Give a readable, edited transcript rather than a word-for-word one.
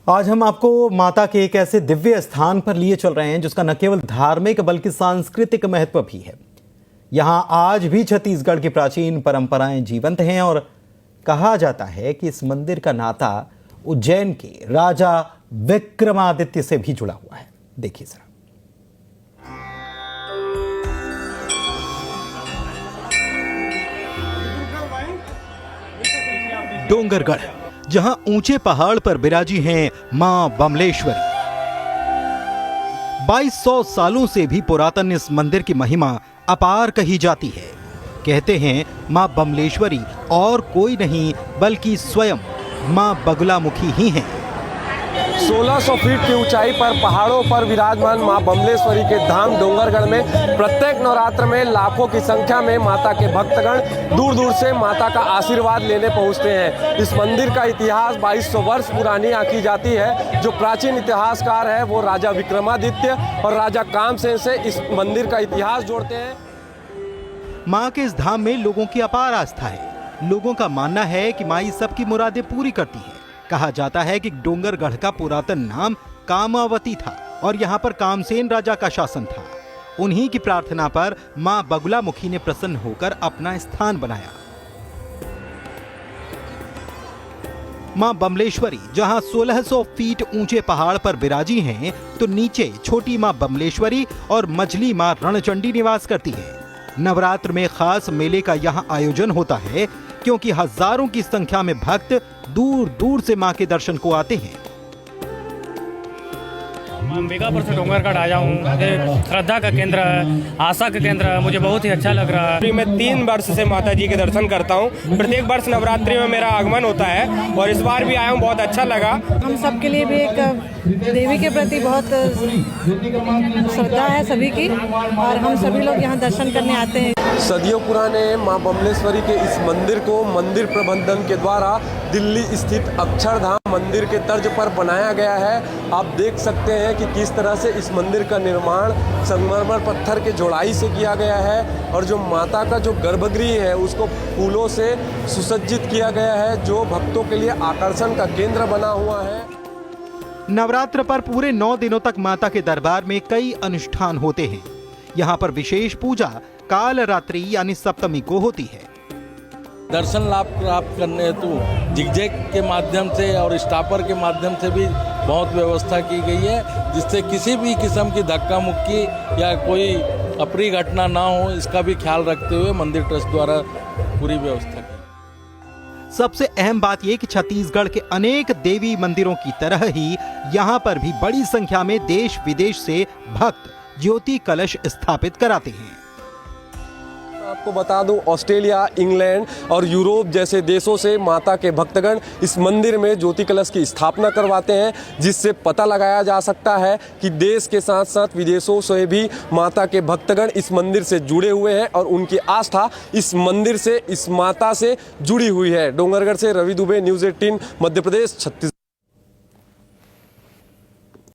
आज हम आपको माता के एक ऐसे दिव्य स्थान पर लिए चल रहे हैं जिसका न केवल धार्मिक बल्कि सांस्कृतिक महत्व भी है। यहां आज भी छत्तीसगढ़ की प्राचीन परंपराएं जीवंत हैं और कहा जाता है कि इस मंदिर का नाता उज्जैन के राजा विक्रमादित्य से भी जुड़ा हुआ है। देखिए जरा। डोंगरगढ़, जहां ऊंचे पहाड़ पर विराजी हैं मां बमलेश्वरी। 2200 सालों से भी पुरातन इस मंदिर की महिमा अपार कही जाती है। कहते हैं मां बमलेश्वरी और कोई नहीं बल्कि स्वयं मां बगुलामुखी ही हैं। 1600 फीट की ऊंचाई पर पहाड़ों पर विराजमान मां बमलेश्वरी के धाम डोंगरगढ़ में प्रत्येक नवरात्र में लाखों की संख्या में माता के भक्तगण दूर दूर से माता का आशीर्वाद लेने पहुंचते हैं। इस मंदिर का इतिहास 2200 वर्ष पुरानी आंकी जाती है। जो प्राचीन इतिहासकार है वो राजा विक्रमादित्य और राजा कामसेन से इस मंदिर का इतिहास जोड़ते हैं। मां के इस धाम में लोगों की अपार आस्था है। लोगों का मानना है कि माई सबकी मुरादें पूरी करती है। कहा जाता है कि डोंगरगढ़ का पुरातन नाम कामावती था और यहाँ पर कामसेन राजा का शासन था। उन्हीं की प्रार्थना पर मां बगुलामुखी ने प्रसन्न होकर अपना स्थान बनाया। मां बमलेश्वरी जहां 1600 फीट ऊंचे पहाड़ पर विराजी हैं, तो नीचे छोटी मां बमलेश्वरी और मझली मां रणचंडी निवास करती है। नवरात्र में खास मेले का यहाँ आयोजन होता है क्योंकि हजारों की संख्या में भक्त दूर दूर से मां के दर्शन को आते हैं। अंबिकापुर से डोंगरगढ़ आया हूँ। श्रद्धा का केंद्र है, आशा का केंद्र है। मुझे बहुत ही अच्छा लग रहा है। मैं 3 वर्ष से माता जी के दर्शन करता हूँ। प्रत्येक वर्ष नवरात्रि में मेरा आगमन होता है और इस बार भी आया हूँ, बहुत अच्छा लगा। हम सबके लिए भी एक देवी के प्रति बहुत श्रद्धा है सभी की और हम सभी लोग यहाँ दर्शन करने आते हैं। सदियों पुराने मां बमलेश्वरी के इस मंदिर को मंदिर प्रबंधन के द्वारा दिल्ली स्थित अक्षरधाम मंदिर के तर्ज पर बनाया गया है। आप देख सकते हैं कि किस तरह से इस मंदिर का निर्माण संगमरमर पत्थर के जोड़ाई से किया गया है और जो माता का जो गर्भगृह है उसको फूलों से सुसज्जित किया गया है, जो भक्तों के लिए आकर्षण का केंद्र बना हुआ है। नवरात्र पर पूरे 9 दिनों तक माता के दरबार में कई अनुष्ठान होते हैं। यहाँ पर विशेष पूजा काल रात्रि यानी सप्तमी को होती है। दर्शन लाभ प्राप्त करने हेतु जिगजैग के माध्यम से और स्टापर के माध्यम से भी बहुत व्यवस्था की गई है, जिससे किसी भी किस्म की धक्का मुक्की या कोई अप्रिय घटना ना हो, इसका भी ख्याल रखते हुए मंदिर ट्रस्ट द्वारा पूरी व्यवस्था की। सबसे अहम बात यह कि छत्तीसगढ़ के अनेक देवी मंदिरों की तरह ही यहाँ पर भी बड़ी संख्या में देश विदेश से भक्त ज्योति कलश स्थापित कराते हैं। आपको बता दूं, ऑस्ट्रेलिया, इंग्लैंड और यूरोप जैसे देशों से माता के भक्तगण इस मंदिर में ज्योति कलश की स्थापना करवाते हैं, जिससे पता लगाया जा सकता है कि देश के साथ साथ विदेशों से भी माता के भक्तगण इस मंदिर से जुड़े हुए हैं और उनकी आस्था इस मंदिर से, इस माता से जुड़ी हुई है। डोंगरगढ़ से रवि दुबे, न्यूज़ 18 मध्य प्रदेश, छत्तीसगढ़।